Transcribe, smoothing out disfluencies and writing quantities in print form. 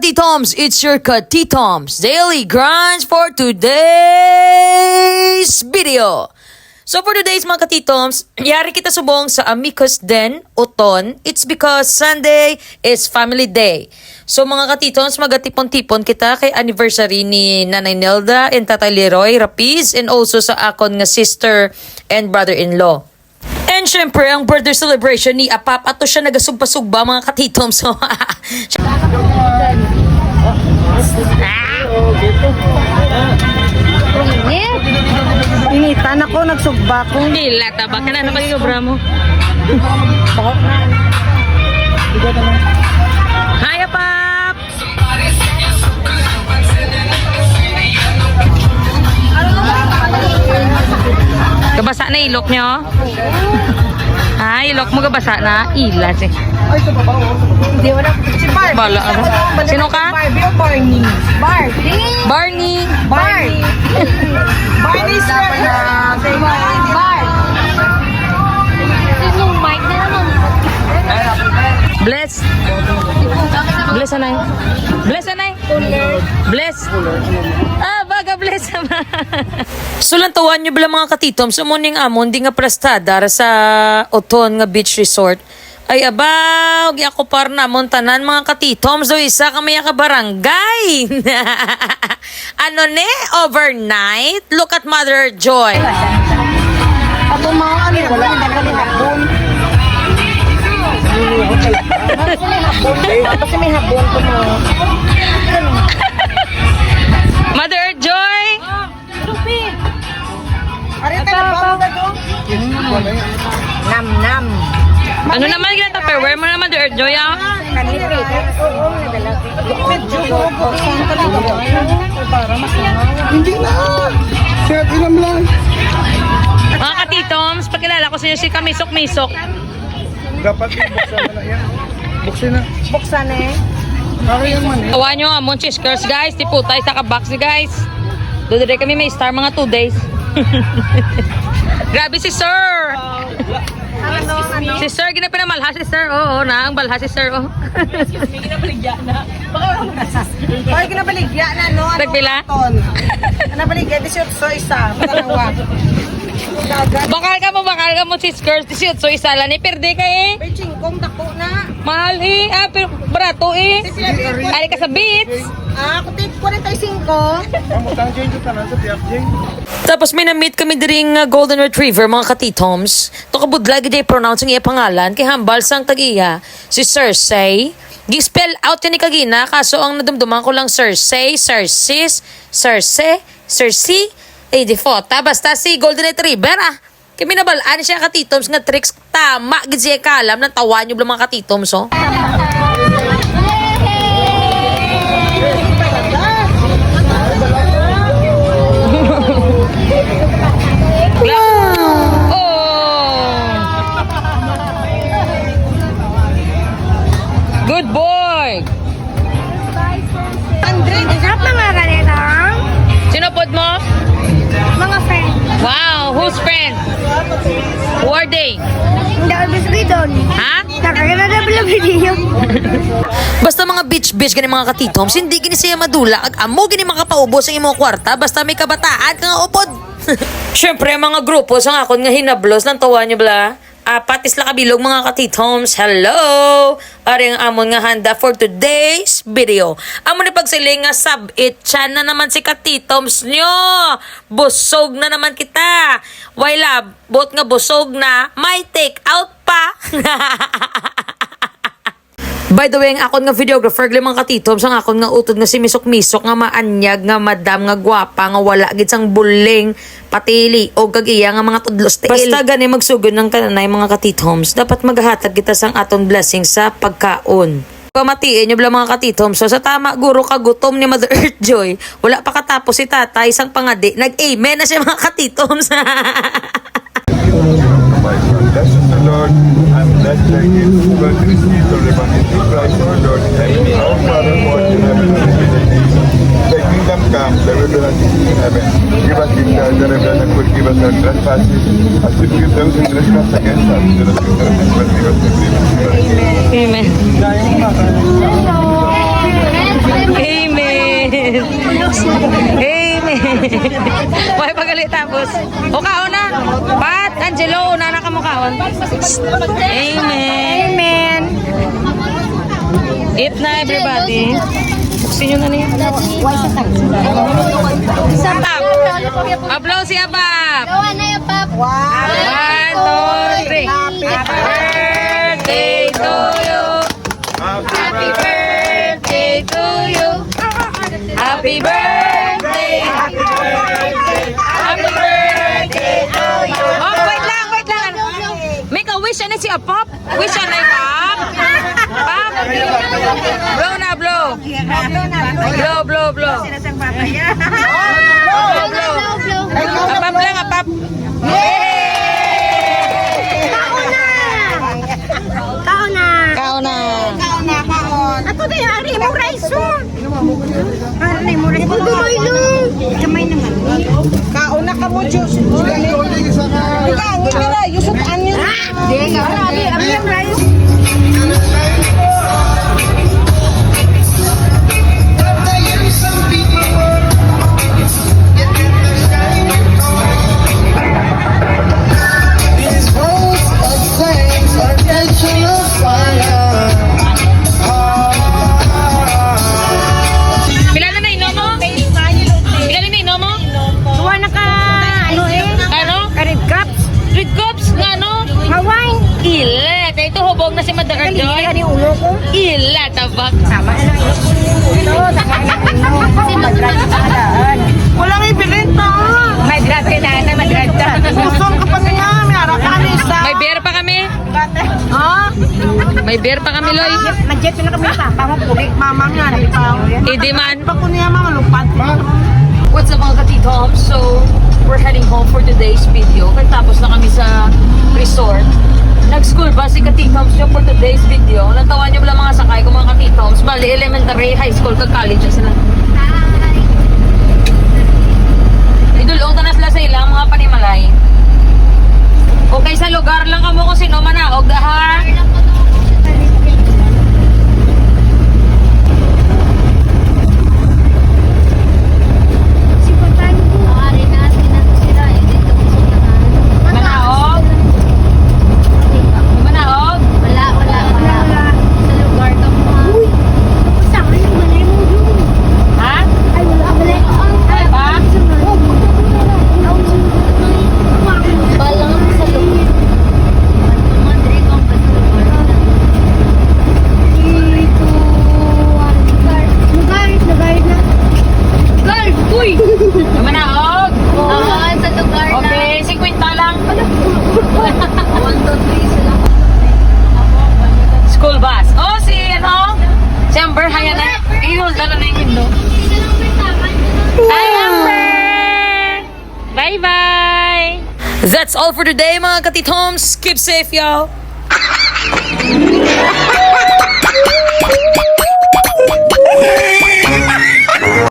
Katitoms, it's your Katitoms Daily Grinds for today's video. So for today's mga Katitoms, yari kita subong sa Amicus Den, Uton. It's because Sunday is family day. So mga Katitoms, magatipon-tipon kita kay anniversary ni Nanay Nelda and Tatay Leroy Rapiz and also sa akon nga sister and brother-in-law. And syempre, ang birthday celebration ni Apap, ato siya nagasugpa-sugba mga Katitoms. So, Initan ako, nagsugba ko. Dila, tabak ka na. Ano pag obra mo? Hi, Apap! Kabasa na ilok nyo? Ha, ilok mo kabasa na? Ilas eh. Hindi, wala. Si Barbie. Bala, ano? Sino ka? Barbie o Barney? Barbie. Barney! Barney. Barney is Bless! Bless, anay. Bless, anay. Bless. Ah, baga bless naman. So lantawan nyo bala mga Katitoms, sumuning amon, di nga prestada sa Uton nga beach resort. Ay abaw, gi ako par namon tanan mga Katitoms, do isa kami ka barangay. Ano ne? Overnight? Look at Mother Joy. Ato mga ano, wala yung habon. Kasi may habon ko mo. Mother Joy! Arita na ba? Nam. Ano naman yung Tupperware mo na Mother Joy ah? Hindi na! Shit, inom lang! Mga Katitoms, pagkilala ko sa inyo si Kamisok-Misok. Dapat yung buksan na yan. Buksan na. Buksan eh. Para yan man eh. Awan nyo amon chiskers guys, tiputay sa kabox ni guys. Doon kami may star mga 2 days. Grabe si Sir! Ano? Si Sir, ginapinamalha si Sir. Oo, naang balha si Sir. Oh. Hoy, kinabaligya na, no? Ano? Nagpila? Kinabaligya, 18 isa. Patalawa. Bakal ka mo chiskers. So isa lang ni perde ka eh. May chingkong dako na. Mahal eh. Ah, pero barato eh. Ali ka sa beach. Kutit 45. Kamutang change ka na sa PFJ. Tapos may na-meet kami diring golden retriever, mga Katitoms. To kabudlag i pronounce ang iya pangalan, kay hambal sang tag-iya, si Cersei. Gi-spell out yan ni Kagina, kaso ang nadumduman ko lang Cersei, Cersei, eh di fota, basta si golden retriever ah. Kaya minabalaan siya Katitoms nga tricks, tama, gid siya kalam, ng tawa nyo mga Katitoms oh. Good boy! Andre, isap mga ganito. Sino pod mo? Mga friend. Wow, who's friend? Who are they? Hindi ako gusto doon. Ha? Nakagana na pala video. Basta mga bitch gani mga Katitoms, hindi gini siya madula. Ag amo gini makapaubos ang imong kwarta basta may kabataan ka nga upod. Syempre mga grupo sa akon nga hinablos ng tawa niyo bla. Patis la kabilog mga Katitoms. Hello! Ari ang amon nga handa for today's video. Amon ni pagsiling nga sub-it chan na naman si Katitoms nyo. Busog na naman kita. Why love? Bot nga busog na, may take out pa. By the way, ang akon nga videographer, mga Katitoms, ang akon nga utod nga si Misok-Misok nga maanyag, nga madam, nga gwapa, nga wala gid sang buling, patili, o gagiya nga mga tudlos tail. Basta gani magsugod ng kananay mga Katitoms, dapat maghatag kita sang aton blessing sa pagkaon. Pamatiin nyo bala mga Katitoms, so sa tama guro kagutom ni Mother Earth Joy, wala pa katapos si tatay, isang pangadi, nag-amen na siya mga Katitoms. Bless the Lord, and bless thy gift, but receive the rebanity to Christ our Lord, and our Father who art in heaven, thy kingdom come, thy will be done in heaven. Give us this day our daily bread, and forgive us our trespasses, as we forgive those who trespass against us. Do not give us any mercy, but forgive us. Amen. Amen. May pagali tapos. O kaon na. Pat, Angelo, una na ka mo kaon. Amen. Amen. Eat na everybody. Buksin nyo na niya. Tap. Applaw si Abab. Gawa na yung pap. 1, 2, 3. Happy birthday to you. Happy birthday to you. Happy birthday. Happy birthday. Happy birthday to you. Oh, wait lang. Make a wish na si Apop. Wish na yung Pop. Pop. Blow na, blow. Blow. Blow, blow. Apap lang, apap. Kao na. Ako na yung ari mo rice. Ari mo rice. Kamay naman. Kauna ka mo, Diyos. Ikaw, ngira, yusutan niyo. Di, ari yung rice. These roads of flames are catching on fire. Pila na inom mo? Pila na inom mo? Tuwa na ka, ano eh? Ano? Red cups. Red cups nga no? Hawain. Ilat. Ito hubog na si Madagar Kali, Joy. ani ulo ko. Ilat, tabak. Sama na lang. Ito, kasi mag-drive sa daan. Walang ibinenta. May drive na, mag-drive ka. Kusong ka pa niya, may arakan isa. May beer pa kami. Ha? May beer pa kami, Loy. Mag-jet na kami pa. Pamang pulik, mamang nga. Hindi man. Pa ko niya mga lupad. What's up mga katitom? So, we're heading home for today's video. Tapos na kami sa resort. Nag-school ba si katitoms nyo for today's video? Natawan nyo lang mga sakay ko mga katitoms. Bali, elementary, high school, kag-college na sila. Idulong na sila sa ilang mga panimalay. Okay, sa lugar lang kamo kung sino manaog dahar. Manaog? Manaog? Ha? Ha? Manaog? Okay, 50 lang. School bus. Oh, si ano? Si Amber, haya na. Ihol, dala na yung window. Hi, Amber! Bye-bye! That's all for today, mga katitoms. Keep safe, y'all.